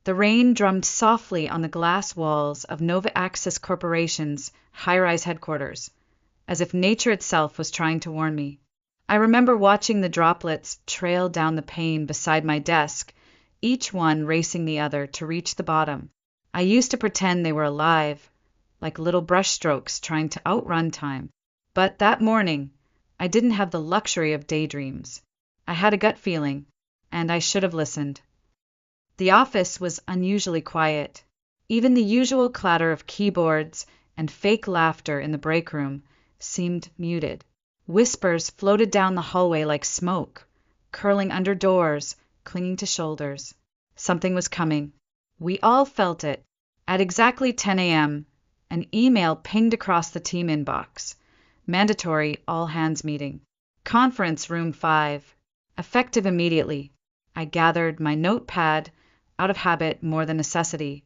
The rain drummed softly on the glass walls of Nova Axis Corporation's high-rise headquarters, as if nature itself was trying to warn me. I remember watching the droplets trail down the pane beside my desk, each one racing the other to reach the bottom. I used to pretend they were alive, like little brushstrokes trying to outrun time. But that morning, I didn't have the luxury of daydreams. I had a gut feeling, and I should have listened. The office was unusually quiet. Even the usual clatter of keyboards and fake laughter in the break room seemed muted. Whispers floated down the hallway like smoke, curling under doors, clinging to shoulders. Something was coming. We all felt it. At exactly 10 a.m., an email pinged across the team inbox. Mandatory all-hands meeting. Conference room 5. Effective immediately. I gathered my notepad, out of habit more than necessity,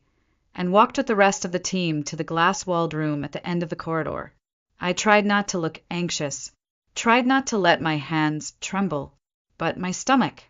and walked with the rest of the team to the glass-walled room at the end of the corridor. I tried not to look anxious, tried not to let my hands tremble, but my stomach.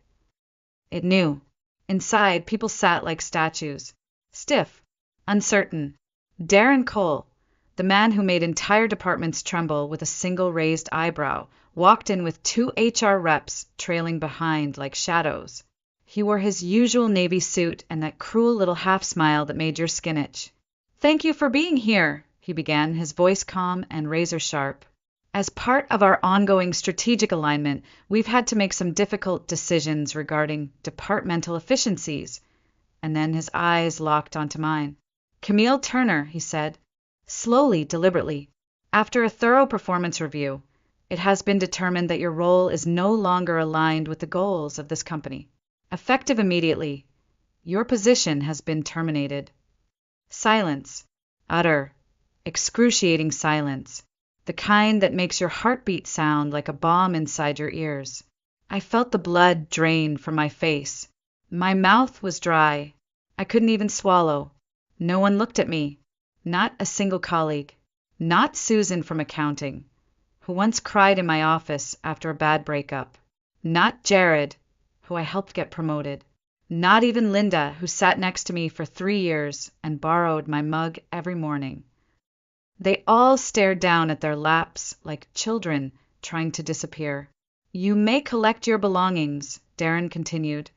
It knew. Inside, people sat like statues, stiff, uncertain. Darren Cole, the man who made entire departments tremble with a single raised eyebrow, walked in with 2 HR reps trailing behind like shadows. He wore his usual navy suit and that cruel little half-smile that made your skin itch. "Thank you for being here," he began, his voice calm and razor-sharp. "As part of our ongoing strategic alignment, we've had to make some difficult decisions regarding departmental efficiencies." And then his eyes locked onto mine. "Camille Turner," he said, slowly, deliberately, "after a thorough performance review, it has been determined that your role is no longer aligned with the goals of this company. Effective immediately, your position has been terminated." Silence. Utter, excruciating silence. The kind that makes your heartbeat sound like a bomb inside your ears. I felt the blood drain from my face. My mouth was dry. I couldn't even swallow. No one looked at me. Not a single colleague. Not Susan from accounting, who once cried in my office after a bad breakup. Not Jared, who I helped get promoted. Not even Linda, who sat next to me for 3 years and borrowed my mug every morning. They all stared down at their laps like children trying to disappear. "You may collect your belongings," Darren continued,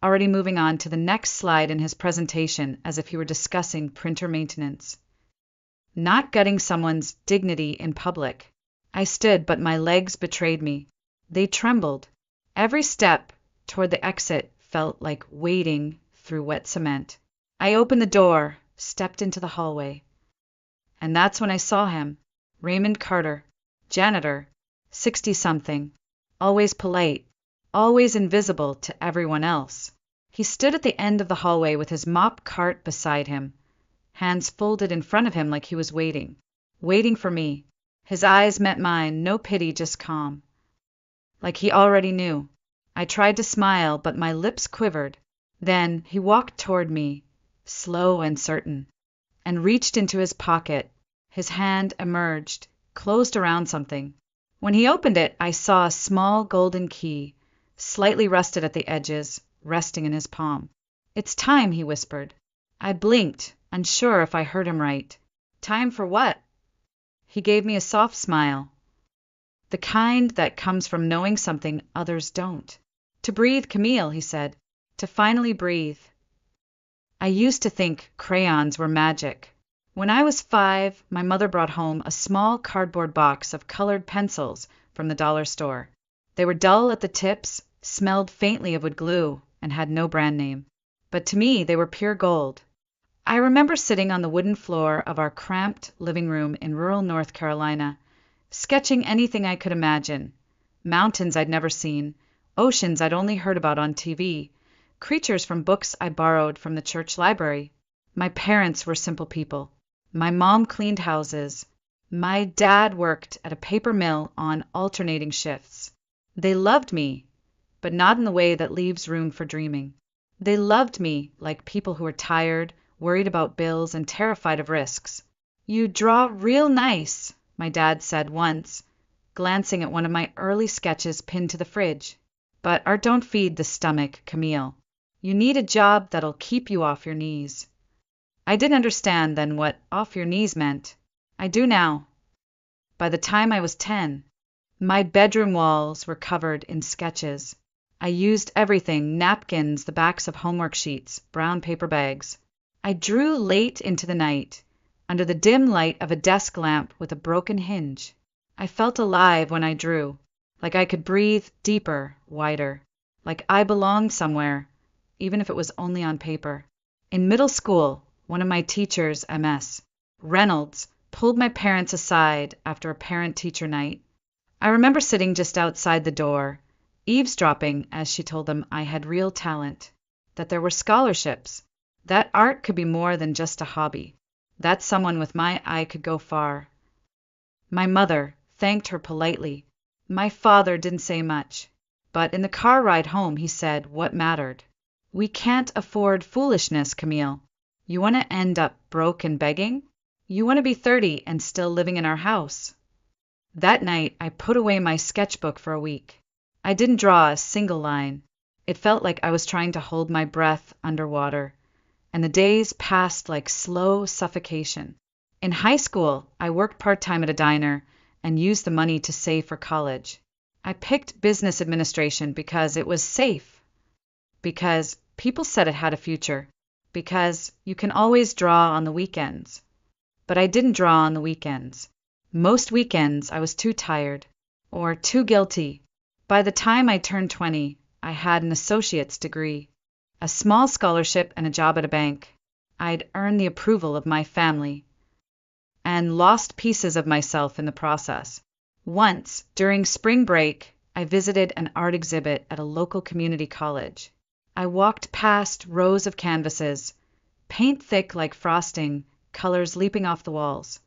already moving on to the next slide in his presentation as if he were discussing printer maintenance. Not gutting someone's dignity in public. I stood, but my legs betrayed me. They trembled. Every step toward the exit felt like wading through wet cement. I opened the door, stepped into the hallway. And that's when I saw him, Raymond Carter, janitor, 60-something, always polite, always invisible to everyone else. He stood at the end of the hallway with his mop cart beside him, hands folded in front of him like he was waiting for me. His eyes met mine, no pity, just calm. Like he already knew. I tried to smile, but my lips quivered. Then he walked toward me, slow and certain, and reached into his pocket. His hand emerged, closed around something. When he opened it, I saw a small golden key, slightly rusted at the edges, resting in his palm. "It's time," he whispered. I blinked, unsure if I heard him right. "Time for what?" He gave me a soft smile. The kind that comes from knowing something others don't. "To breathe, Camille," he said. "To finally breathe." I used to think crayons were magic. When I was 5, my mother brought home a small cardboard box of colored pencils from the dollar store. They were dull at the tips, smelled faintly of wood glue, and had no brand name. But to me, they were pure gold. I remember sitting on the wooden floor of our cramped living room in rural North Carolina, sketching anything I could imagine. Mountains I'd never seen, oceans I'd only heard about on TV, creatures from books I borrowed from the church library. My parents were simple people. My mom cleaned houses. My dad worked at a paper mill on alternating shifts. They loved me, but not in the way that leaves room for dreaming. They loved me like people who are tired, worried about bills, and terrified of risks. "You draw real nice," my dad said once, glancing at one of my early sketches pinned to the fridge. "But art don't feed the stomach, Camille. You need a job that'll keep you off your knees. I didn't understand then what off your knees meant. I do now. By the time I was 10, my bedroom walls were covered in sketches. I used everything: napkins, the backs of homework sheets, brown paper bags. I drew late into the night, under the dim light of a desk lamp with a broken hinge. I felt alive when I drew, like I could breathe deeper, wider, like I belonged somewhere, even if it was only on paper. In middle school, one of my teachers, Ms. Reynolds, pulled my parents aside after a parent-teacher night. I remember sitting just outside the door, eavesdropping as she told them I had real talent, that there were scholarships, that art could be more than just a hobby, that someone with my eye could go far. My mother thanked her politely. My father didn't say much, but in the car ride home he said what mattered. We can't afford foolishness, Camille. You want to end up broke and begging? You want to be 30 and still living in our house? That night, I put away my sketchbook for a week. I didn't draw a single line. It felt like I was trying to hold my breath underwater, and the days passed like slow suffocation. In high school, I worked part-time at a diner and used the money to save for college. I picked business administration because it was safe, because people said it had a future, because you can always draw on the weekends. But I didn't draw on the weekends. Most weekends I was too tired, or too guilty. By the time I turned 20, I had an associate's degree, a small scholarship and a job at a bank. I'd earned the approval of my family, and lost pieces of myself in the process. Once, during spring break, I visited an art exhibit at a local community college. I walked past rows of canvases, paint thick like frosting, colors leaping off the walls.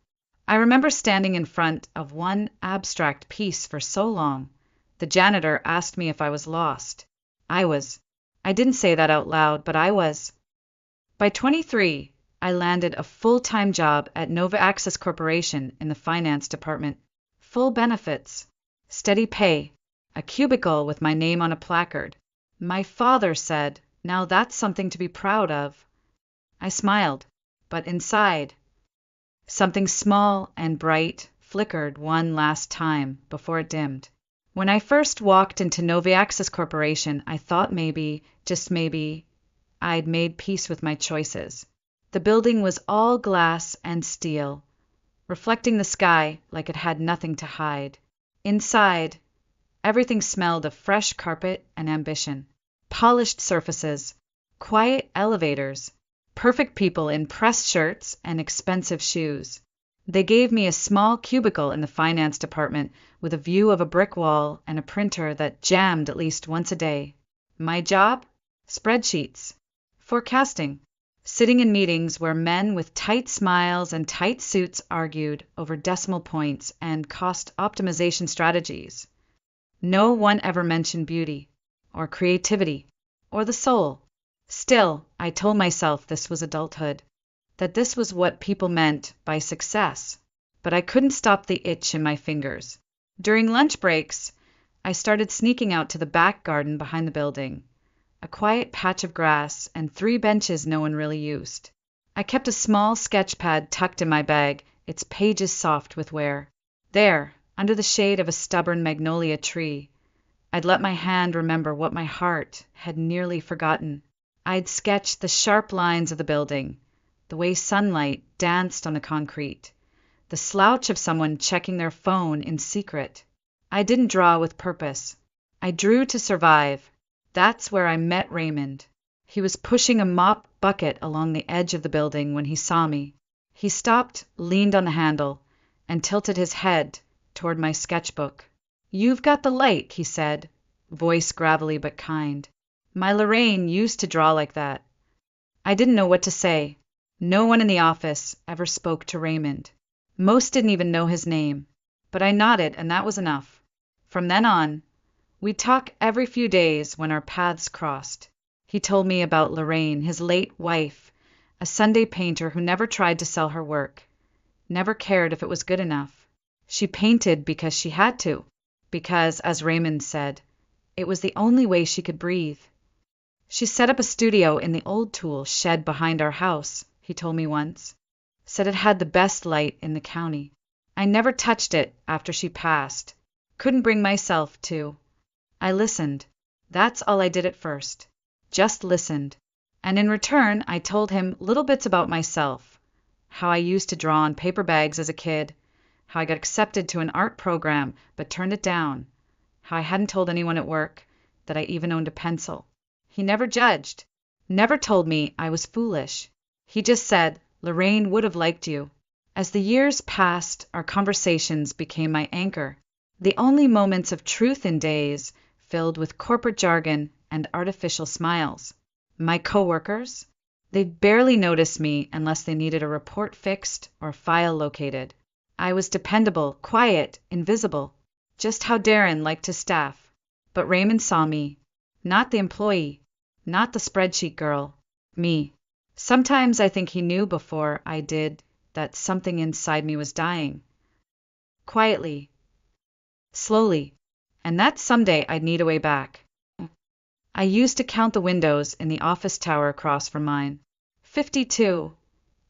I remember standing in front of one abstract piece for so long. The janitor asked me if I was lost. I was. I didn't say that out loud, but I was. By 23, I landed a full-time job at Nova Access Corporation in the finance department. Full benefits, steady pay, a cubicle with my name on a placard. My father said, "Now that's something to be proud of." I smiled, but inside, something small and bright flickered one last time before it dimmed. When I first walked into Nova Access Corporation, I thought maybe, just maybe, I'd made peace with my choices. The building was all glass and steel, reflecting the sky like it had nothing to hide. Inside, everything smelled of fresh carpet and ambition. Polished surfaces, quiet elevators, perfect people in pressed shirts and expensive shoes. They gave me a small cubicle in the finance department with a view of a brick wall and a printer that jammed at least once a day. My job? Spreadsheets. Forecasting. Sitting in meetings where men with tight smiles and tight suits argued over decimal points and cost optimization strategies. No one ever mentioned beauty, or creativity, or the soul. Still, I told myself this was adulthood, that this was what people meant by success, but I couldn't stop the itch in my fingers. During lunch breaks, I started sneaking out to the back garden behind the building, a quiet patch of grass and 3 benches no one really used. I kept a small sketch pad tucked in my bag, its pages soft with wear. There, under the shade of a stubborn magnolia tree, I'd let my hand remember what my heart had nearly forgotten. I'd sketch the sharp lines of the building, the way sunlight danced on the concrete, the slouch of someone checking their phone in secret. I didn't draw with purpose. I drew to survive. That's where I met Raymond. He was pushing a mop bucket along the edge of the building when he saw me. He stopped, leaned on the handle, and tilted his head toward my sketchbook. "You've got the light," he said, voice gravelly but kind. "My Lorraine used to draw like that." I didn't know what to say. No one in the office ever spoke to Raymond. Most didn't even know his name. But I nodded, and that was enough. From then on, we'd talk every few days when our paths crossed. He told me about Lorraine, his late wife, a Sunday painter who never tried to sell her work, never cared if it was good enough. She painted because she had to, because, as Raymond said, it was the only way she could breathe. She set up a studio in the old tool shed behind our house, he told me once. Said it had the best light in the county. I never touched it after she passed. Couldn't bring myself to. I listened. That's all I did at first. Just listened. And in return, I told him little bits about myself. How I used to draw on paper bags as a kid. How I got accepted to an art program but turned it down. How I hadn't told anyone at work that I even owned a pencil. He never judged. Never told me I was foolish. He just said, Lorraine would have liked you. As the years passed, our conversations became my anchor. The only moments of truth in days filled with corporate jargon and artificial smiles. My coworkers? They barely noticed me unless they needed a report fixed or file located. I was dependable, quiet, invisible. Just how Darren liked his staff. But Raymond saw me. Not the employee. Not the spreadsheet girl. Me. Sometimes I think he knew before I did that something inside me was dying. Quietly. Slowly. And that someday I'd need a way back. I used to count the windows in the office tower across from mine. 52.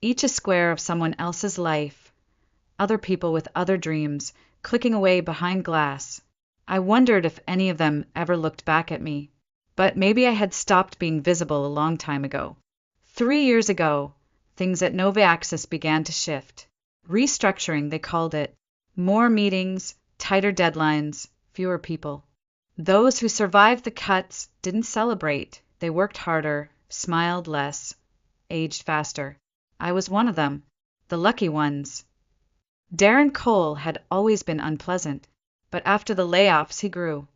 Each a square of someone else's life. Other people with other dreams, clicking away behind glass. I wondered if any of them ever looked back at me. But maybe I had stopped being visible a long time ago. 3 years ago, things at Nova Access began to shift. Restructuring, they called it. More meetings, tighter deadlines, fewer people. Those who survived the cuts didn't celebrate. They worked harder, smiled less, aged faster. I was one of them, the lucky ones. Darren Cole had always been unpleasant, but after the layoffs he grew.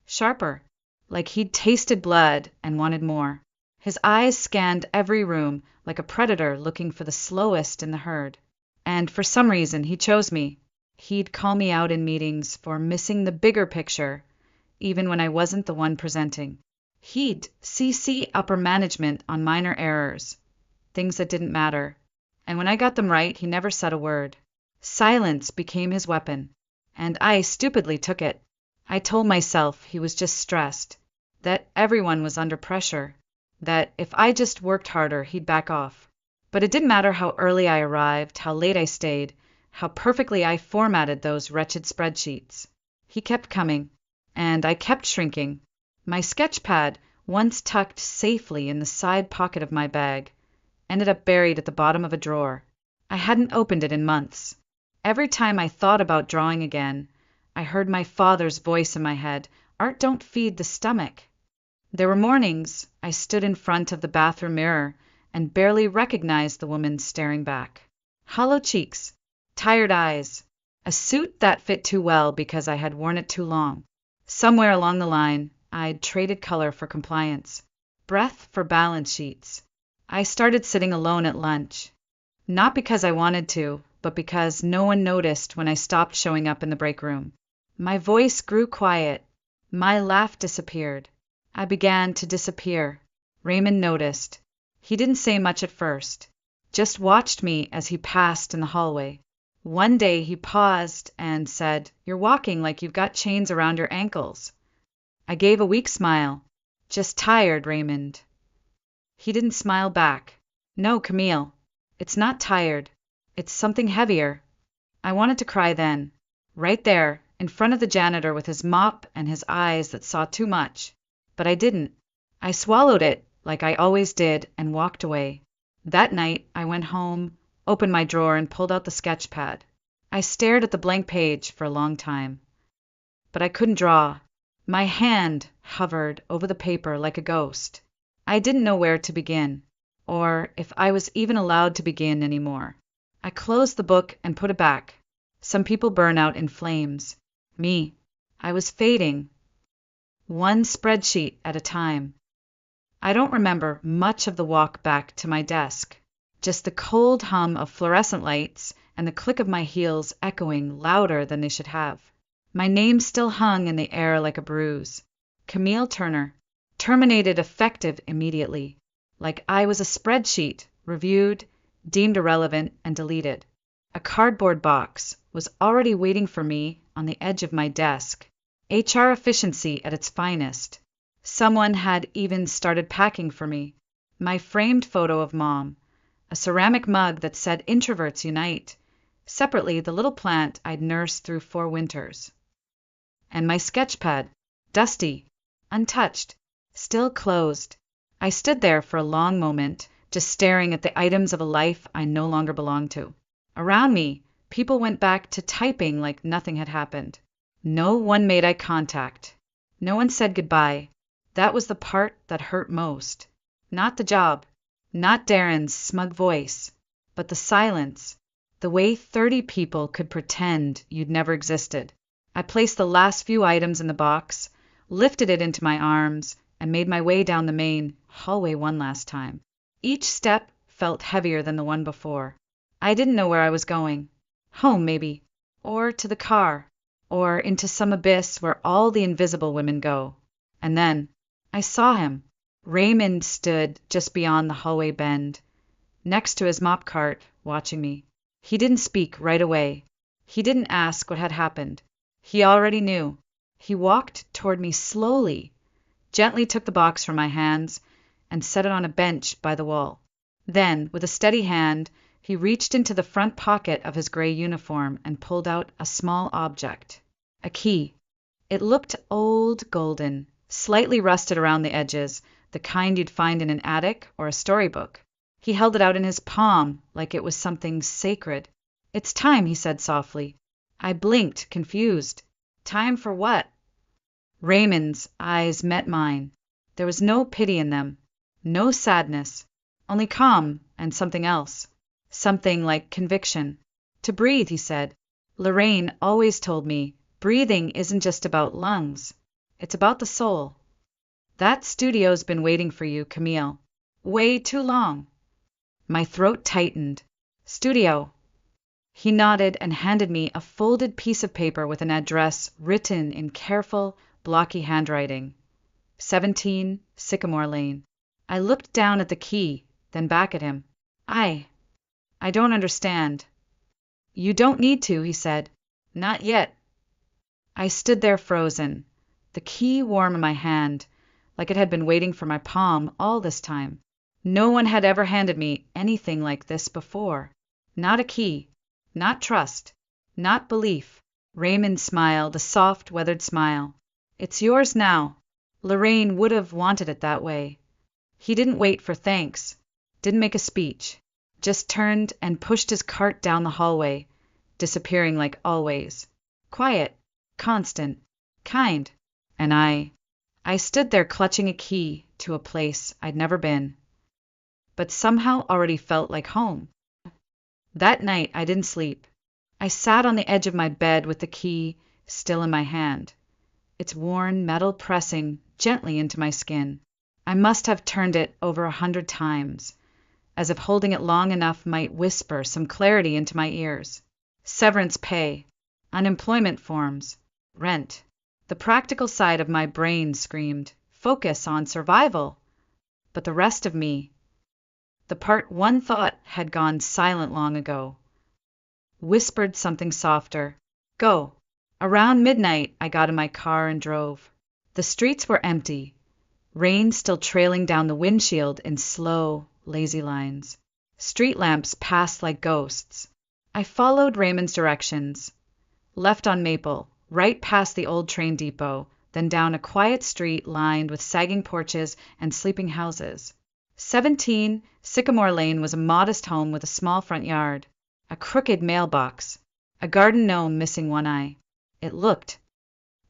Sharper, like he'd tasted blood and wanted more. His eyes scanned every room like a predator looking for the slowest in the herd. And for some reason he chose me. He'd call me out in meetings for missing the bigger picture, even when I wasn't the one presenting. He'd CC upper management on minor errors, things that didn't matter. And when I got them right, he never said a word. Silence became his weapon, and I stupidly took it. I told myself he was just stressed, that everyone was under pressure, that if I just worked harder, he'd back off. But it didn't matter how early I arrived, how late I stayed, how perfectly I formatted those wretched spreadsheets. He kept coming, and I kept shrinking. My sketch pad, once tucked safely in the side pocket of my bag, ended up buried at the bottom of a drawer. I hadn't opened it in months. Every time I thought about drawing again, I heard my father's voice in my head, "Art don't feed the stomach." There were mornings I stood in front of the bathroom mirror and barely recognized the woman staring back. Hollow cheeks, tired eyes, a suit that fit too well because I had worn it too long. Somewhere along the line, I'd traded color for compliance, breath for balance sheets. I started sitting alone at lunch, not because I wanted to, but because no one noticed when I stopped showing up in the break room. My voice grew quiet. My laugh disappeared. I began to disappear. Raymond noticed. He didn't say much at first, just watched me as he passed in the hallway. One day he paused and said, "You're walking like you've got chains around your ankles." I gave a weak smile. "Just tired, Raymond." He didn't smile back. "No, Camille, it's not tired. It's something heavier." I wanted to cry then, right there, in front of the janitor with his mop and his eyes that saw too much. But I didn't. I swallowed it, like I always did, and walked away. That night, I went home, opened my drawer, and pulled out the sketch pad. I stared at the blank page for a long time. But I couldn't draw. My hand hovered over the paper like a ghost. I didn't know where to begin, or if I was even allowed to begin anymore. I closed the book and put it back. Some people burn out in flames. Me, I was fading. One spreadsheet at a time. I don't remember much of the walk back to my desk, just the cold hum of fluorescent lights and the click of my heels echoing louder than they should have. My name still hung in the air like a bruise. Camille Turner, terminated effective immediately, like I was a spreadsheet, reviewed, deemed irrelevant, and deleted. A cardboard box was already waiting for me on the edge of my desk. HR efficiency at its finest. Someone had even started packing for me. My framed photo of Mom, a ceramic mug that said "Introverts Unite." Separately, the little plant I'd nursed through 4 winters. And my sketch pad, dusty, untouched, still closed. I stood there for a long moment, just staring at the items of a life I no longer belonged to. Around me, people went back to typing like nothing had happened. No one made eye contact. No one said goodbye. That was the part that hurt most. Not the job, not Darren's smug voice, but the silence. The way 30 people could pretend you'd never existed. I placed the last few items in the box, lifted it into my arms, and made my way down the main hallway one last time. Each step felt heavier than the one before. I didn't know where I was going. Home, maybe. Or to the car. Or into some abyss where all the invisible women go. And then I saw him. Raymond stood just beyond the hallway bend, next to his mop cart, watching me. He didn't speak right away. He didn't ask what had happened. He already knew. He walked toward me slowly, gently took the box from my hands, and set it on a bench by the wall. Then, with a steady hand, he reached into the front pocket of his gray uniform and pulled out a small object. A key. It looked old, golden, slightly rusted around the edges, the kind you'd find in an attic or a storybook. He held it out in his palm like it was something sacred. "It's time," he said softly. I blinked, confused. Time for what? Raymond's eyes met mine. There was no pity in them, no sadness, only calm and something else. Something like conviction. "To breathe," he said. "Lorraine always told me, breathing isn't just about lungs. It's about the soul. That studio's been waiting for you, Camille. Way too long." My throat tightened. "Studio." He nodded and handed me a folded piece of paper with an address written in careful, blocky handwriting. 17 Sycamore Lane. I looked down at the key, then back at him. I don't understand." "You don't need to," he said. "Not yet." I stood there frozen, the key warm in my hand, like it had been waiting for my palm all this time. No one had ever handed me anything like this before. Not a key, not trust, not belief. Raymond smiled, a soft, weathered smile. "It's yours now." Lorraine would have wanted it that way. He didn't wait for thanks, didn't make a speech, just turned and pushed his cart down the hallway, disappearing like always. Quiet, constant, kind. And I stood there clutching a key to a place I'd never been, but somehow already felt like home. That night I didn't sleep. I sat on the edge of my bed with the key still in my hand, its worn metal pressing gently into my skin. I must have turned it over 100 times, as if holding it long enough might whisper some clarity into my ears. Severance pay, unemployment forms, rent. The practical side of my brain screamed, focus on survival. But the rest of me, the part one thought had gone silent long ago, whispered something softer. Go. Around midnight, I got in my car and drove. The streets were empty, rain still trailing down the windshield in slow, lazy lines. Street lamps passed like ghosts. I followed Raymond's directions. Left on Maple, right past the old train depot, then down a quiet street lined with sagging porches and sleeping houses. 17 Sycamore Lane was a modest home with a small front yard, a crooked mailbox, a garden gnome missing one eye. It looked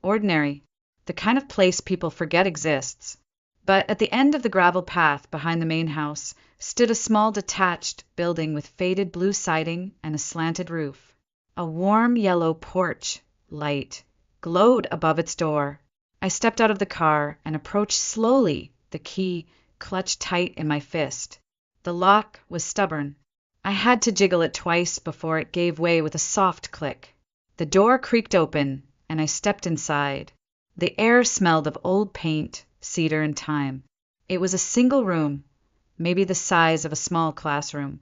ordinary, the kind of place people forget exists. But at the end of the gravel path behind the main house stood a small detached building with faded blue siding and a slanted roof. A warm yellow porch light glowed above its door. I stepped out of the car and approached slowly, the key clutched tight in my fist. The lock was stubborn. I had to jiggle it twice before it gave way with a soft click. The door creaked open, and I stepped inside. The air smelled of old paint, cedar, and thyme. It was a single room, maybe the size of a small classroom,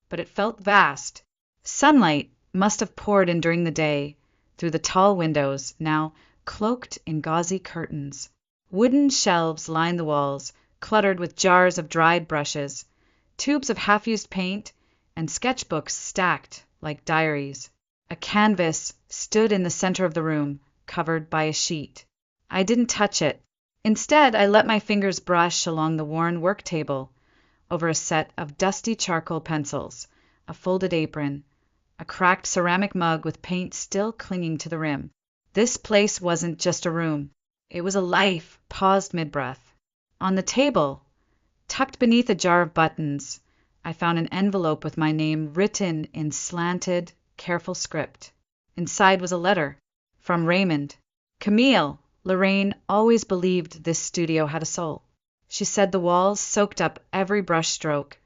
but it felt vast. Sunlight must have poured in during the day, through the tall windows, now cloaked in gauzy curtains. Wooden shelves lined the walls, cluttered with jars of dried brushes, tubes of half-used paint, and sketchbooks stacked like diaries. A canvas stood in the center of the room, covered by a sheet. I didn't touch it. Instead, I let my fingers brush along the worn work table, over a set of dusty charcoal pencils, a folded apron, a cracked ceramic mug with paint still clinging to the rim. This place wasn't just a room. It was a life, paused mid-breath. On the table, tucked beneath a jar of buttons, I found an envelope with my name written in slanted, careful script. Inside was a letter from Raymond. Camille, Lorraine always believed this studio had a soul. She said the walls soaked up every brush stroke,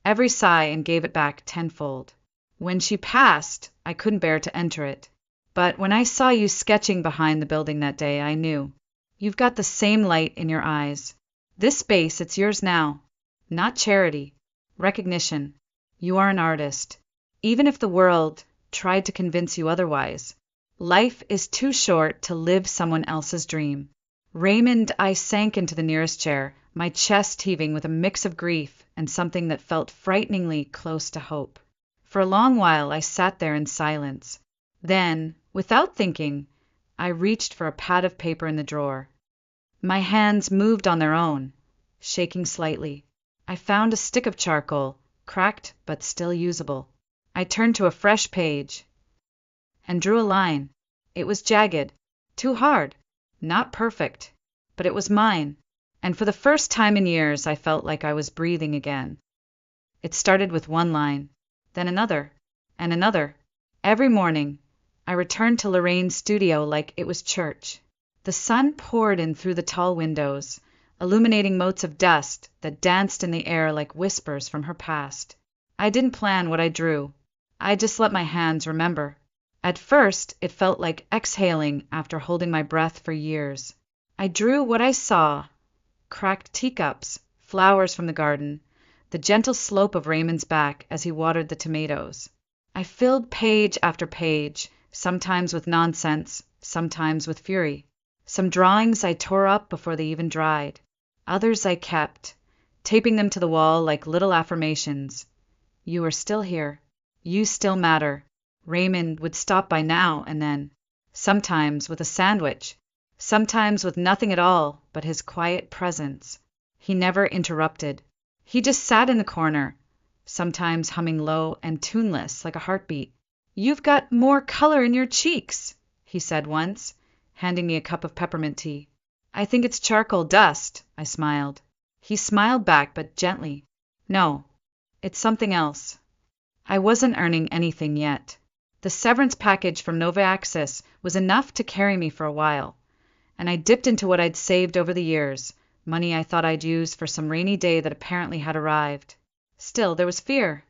every sigh, and gave it back tenfold. When she passed, I couldn't bear to enter it. But when I saw you sketching behind the building that day, I knew. You've got the same light in your eyes. This space, it's yours now. Not charity, recognition. You are an artist. Even if the world tried to convince you otherwise, life is too short to live someone else's dream. Raymond, I sank into the nearest chair, my chest heaving with a mix of grief and something that felt frighteningly close to hope. For a long while, I sat there in silence. Then, without thinking, I reached for a pad of paper in the drawer. My hands moved on their own, shaking slightly. I found a stick of charcoal, cracked but still usable. I turned to a fresh page and drew a line. It was jagged, too hard, not perfect, but it was mine, and for the first time in years I felt like I was breathing again. It started with one line, then another, and another. Every morning, I returned to Lorraine's studio like it was church. The sun poured in through the tall windows, illuminating motes of dust that danced in the air like whispers from her past. I didn't plan what I drew. I just let my hands remember. At first, it felt like exhaling after holding my breath for years. I drew what I saw: cracked teacups, flowers from the garden, the gentle slope of Raymond's back as he watered the tomatoes. I filled page after page, sometimes with nonsense, sometimes with fury. Some drawings I tore up before they even dried. Others I kept, taping them to the wall like little affirmations. You are still here. You still matter. Raymond would stop by now and then, sometimes with a sandwich, sometimes with nothing at all but his quiet presence. He never interrupted. He just sat in the corner, sometimes humming low and tuneless like a heartbeat. "You've got more color in your cheeks," he said once, handing me a cup of peppermint tea. "I think it's charcoal dust," I smiled. He smiled back, but gently. "No, it's something else." I wasn't earning anything yet. The severance package from Nova Access was enough to carry me for a while, and I dipped into what I'd saved over the years, money I thought I'd use for some rainy day that apparently had arrived. Still, there was fear.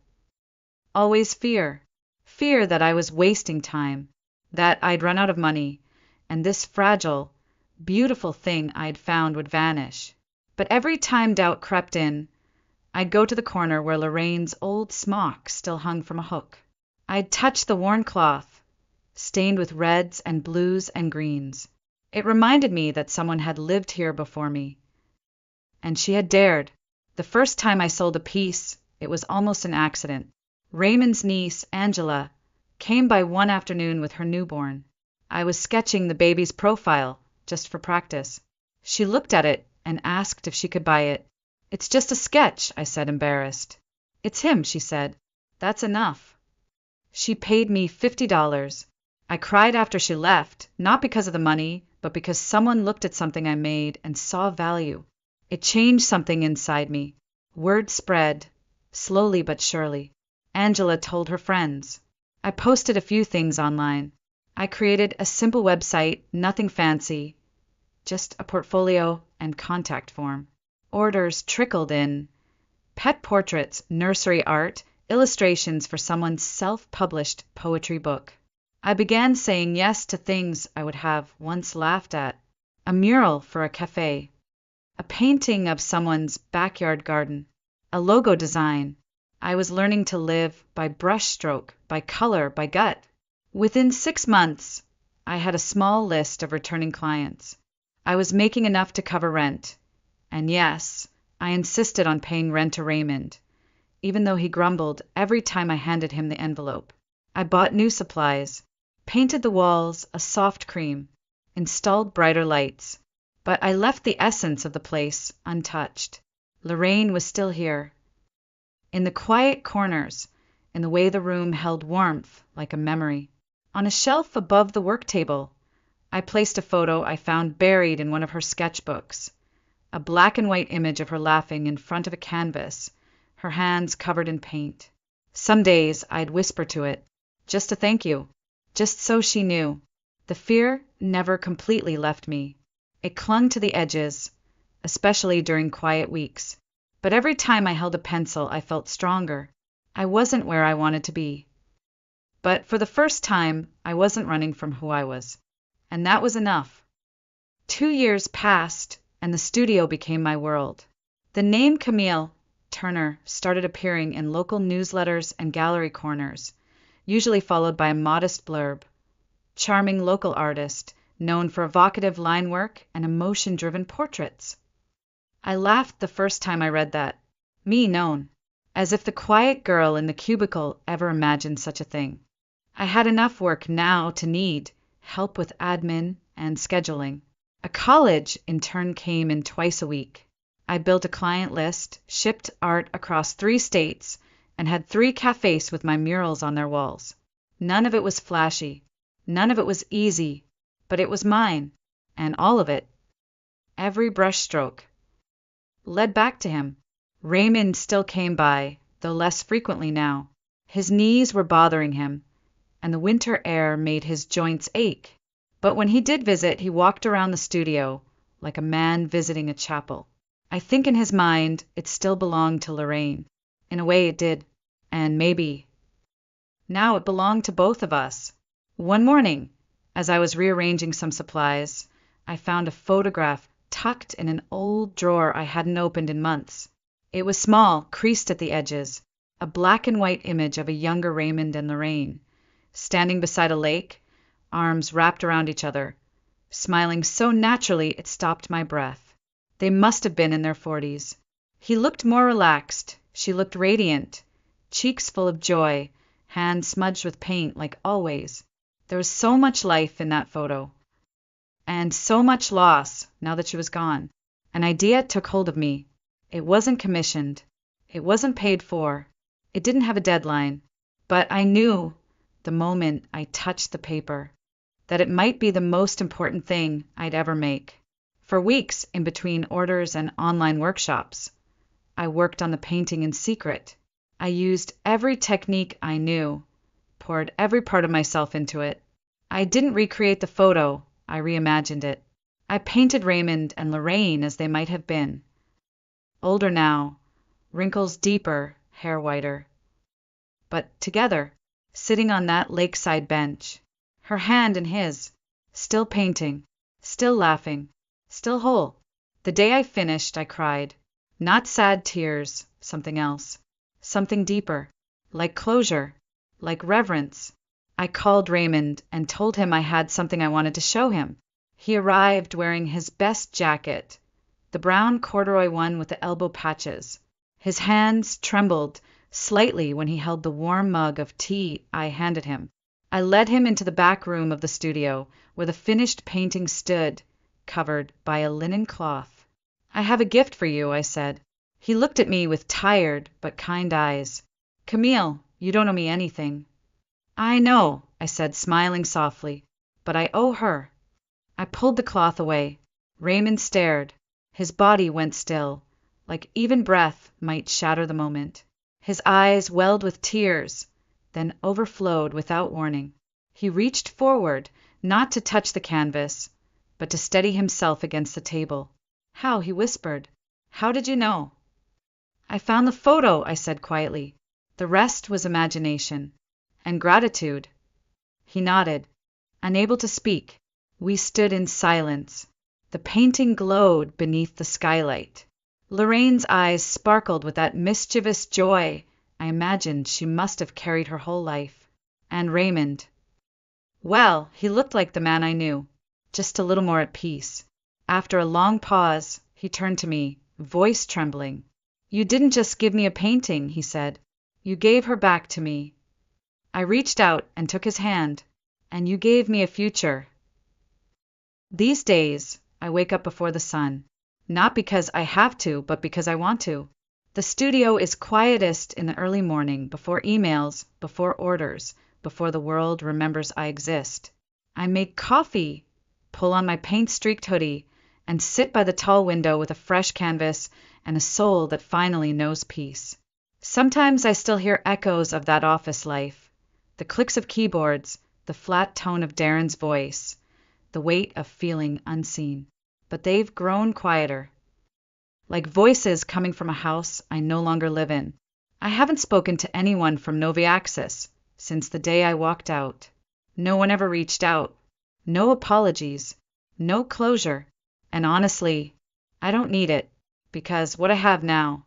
Always fear. Fear that I was wasting time, that I'd run out of money, and this fragile, beautiful thing I'd found would vanish. But every time doubt crept in, I'd go to the corner where Lorraine's old smock still hung from a hook. I'd touch the worn cloth, stained with reds and blues and greens. It reminded me that someone had lived here before me. And she had dared. The first time I sold a piece, it was almost an accident. Raymond's niece, Angela, came by one afternoon with her newborn. I was sketching the baby's profile, just for practice. She looked at it and asked if she could buy it. "It's just a sketch," I said, embarrassed. "It's him," she said. "That's enough." She paid me $50. I cried after she left, not because of the money, but because someone looked at something I made and saw value. It changed something inside me. Word spread, slowly but surely. Angela told her friends. I posted a few things online. I created a simple website, nothing fancy, just a portfolio and contact form. Orders trickled in. Pet portraits, nursery art, illustrations for someone's self-published poetry book. I began saying yes to things I would have once laughed at. A mural for a cafe. A painting of someone's backyard garden. A logo design. I was learning to live by brushstroke, by color, by gut. Within 6 months, I had a small list of returning clients. I was making enough to cover rent. And yes, I insisted on paying rent to Raymond, even though he grumbled every time I handed him the envelope. I bought new supplies, painted the walls a soft cream, installed brighter lights, but I left the essence of the place untouched. Lorraine was still here, in the quiet corners, in the way the room held warmth like a memory. On a shelf above the work table, I placed a photo I found buried in one of her sketchbooks, a black and white image of her laughing in front of a canvas, her hands covered in paint. Some days I'd whisper to it, just a thank you, just so she knew. The fear never completely left me. It clung to the edges, especially during quiet weeks. But every time I held a pencil, I felt stronger. I wasn't where I wanted to be. But for the first time, I wasn't running from who I was. And that was enough. 2 years passed, and the studio became my world. The name Camille Turner started appearing in local newsletters and gallery corners, usually followed by a modest blurb. Charming local artist, known for evocative line work and emotion-driven portraits. I laughed the first time I read that. Me known. As if the quiet girl in the cubicle ever imagined such a thing. I had enough work now to need help with admin and scheduling. A college intern came in twice a week. I built a client list, shipped art across 3 states, and had 3 cafes with my murals on their walls. None of it was flashy. None of it was easy, but it was mine, and all of it, every brushstroke, led back to him. Raymond still came by, though less frequently now. His knees were bothering him, and the winter air made his joints ache. But when he did visit, he walked around the studio like a man visiting a chapel. I think in his mind it still belonged to Lorraine. In a way it did, and maybe now it belonged to both of us. One morning, as I was rearranging some supplies, I found a photograph tucked in an old drawer I hadn't opened in months. It was small, creased at the edges, a black and white image of a younger Raymond and Lorraine, standing beside a lake, arms wrapped around each other, smiling so naturally it stopped my breath. They must have been in their 40s. He looked more relaxed, she looked radiant, cheeks full of joy, hands smudged with paint like always. There was so much life in that photo, and so much loss now that she was gone. An idea took hold of me. It wasn't commissioned. It wasn't paid for. It didn't have a deadline. But I knew, the moment I touched the paper, that it might be the most important thing I'd ever make. For weeks, in between orders and online workshops, I worked on the painting in secret. I used every technique I knew, poured every part of myself into it. I didn't recreate the photo, I reimagined it. I painted Raymond and Lorraine as they might have been. Older now, wrinkles deeper, hair whiter. But together, sitting on that lakeside bench, her hand in his, still painting, still laughing, still whole. The day I finished, I cried. Not sad tears, something else. Something deeper, like closure, like reverence. I called Raymond and told him I had something I wanted to show him. He arrived wearing his best jacket, the brown corduroy one with the elbow patches. His hands trembled slightly when he held the warm mug of tea I handed him. I led him into the back room of the studio, where the finished painting stood, covered by a linen cloth. "I have a gift for you," I said. He looked at me with tired but kind eyes. "Camille, you don't owe me anything." "I know," I said, smiling softly, "but I owe her." I pulled the cloth away. Raymond stared. His body went still, like even breath might shatter the moment. His eyes welled with tears, then overflowed without warning. He reached forward, not to touch the canvas, but to steady himself against the table. "How?" he whispered. "How did you know?" "I found the photo," I said quietly. "The rest was imagination. And gratitude." He nodded, unable to speak. We stood in silence. The painting glowed beneath the skylight. Lorraine's eyes sparkled with that mischievous joy I imagined she must have carried her whole life. And Raymond. Well, he looked like the man I knew, just a little more at peace. After a long pause, he turned to me, voice trembling. "You didn't just give me a painting," he said. "You gave her back to me." I reached out and took his hand. "And you gave me a future." These days, I wake up before the sun. Not because I have to, but because I want to. The studio is quietest in the early morning, before emails, before orders, before the world remembers I exist. I make coffee, pull on my paint-streaked hoodie, and sit by the tall window with a fresh canvas and a soul that finally knows peace. Sometimes I still hear echoes of that office life, the clicks of keyboards, the flat tone of Darren's voice, the weight of feeling unseen. But they've grown quieter, like voices coming from a house I no longer live in. I haven't spoken to anyone from Noviaxis since the day I walked out. No one ever reached out. No apologies. No closure. And honestly, I don't need it, because what I have now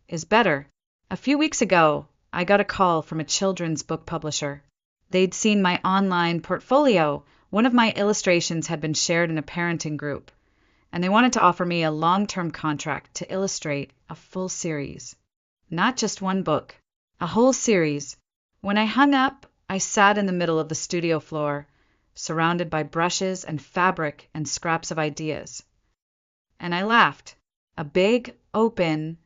is better. A few weeks ago, I got a call from a children's book publisher. They'd seen my online portfolio. One of my illustrations had been shared in a parenting group, and they wanted to offer me a long-term contract to illustrate a full series. Not just one book, a whole series. When I hung up, I sat in the middle of the studio floor, surrounded by brushes and fabric and scraps of ideas. And I laughed, a big, open,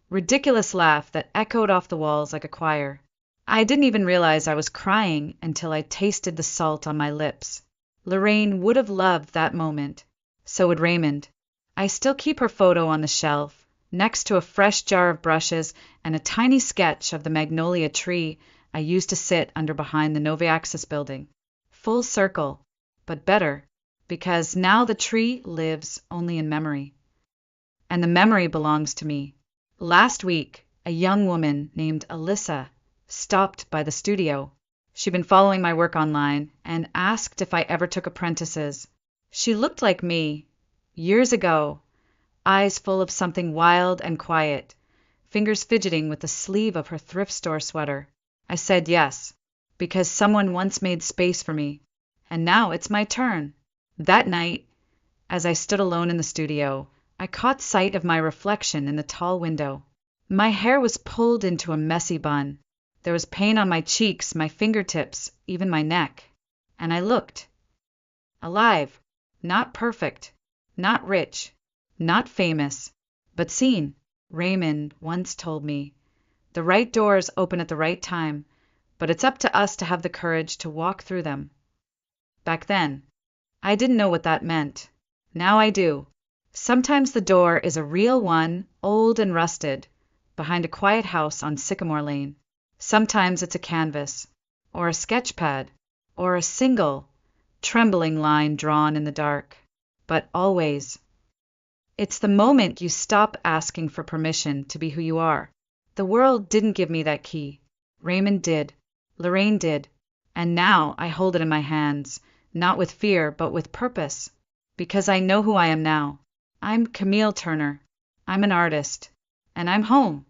ridiculous laugh that echoed off the walls like a choir. I didn't even realize I was crying until I tasted the salt on my lips. Lorraine would have loved that moment. So would Raymond. I still keep her photo on the shelf, next to a fresh jar of brushes and a tiny sketch of the magnolia tree I used to sit under behind the Noviaxis building. Full circle, but better, because now the tree lives only in memory. And the memory belongs to me. Last week, a young woman named Alyssa stopped by the studio. She'd been following my work online and asked if I ever took apprentices. She looked like me, years ago, eyes full of something wild and quiet, fingers fidgeting with the sleeve of her thrift store sweater. I said yes, because someone once made space for me, and now it's my turn. That night, as I stood alone in the studio, I caught sight of my reflection in the tall window. My hair was pulled into a messy bun. There was paint on my cheeks, my fingertips, even my neck. And I looked. Alive. Not perfect. Not rich. Not famous. But seen. Raymond once told me, "The right doors open at the right time, but it's up to us to have the courage to walk through them." Back then, I didn't know what that meant. Now I do. Sometimes the door is a real one, old and rusted, behind a quiet house on Sycamore Lane. Sometimes it's a canvas, or a sketch pad, or a single, trembling line drawn in the dark. But always, it's the moment you stop asking for permission to be who you are. The world didn't give me that key. Raymond did. Lorraine did. And now I hold it in my hands, not with fear, but with purpose. Because I know who I am now. I'm Camille Turner. I'm an artist. And I'm home.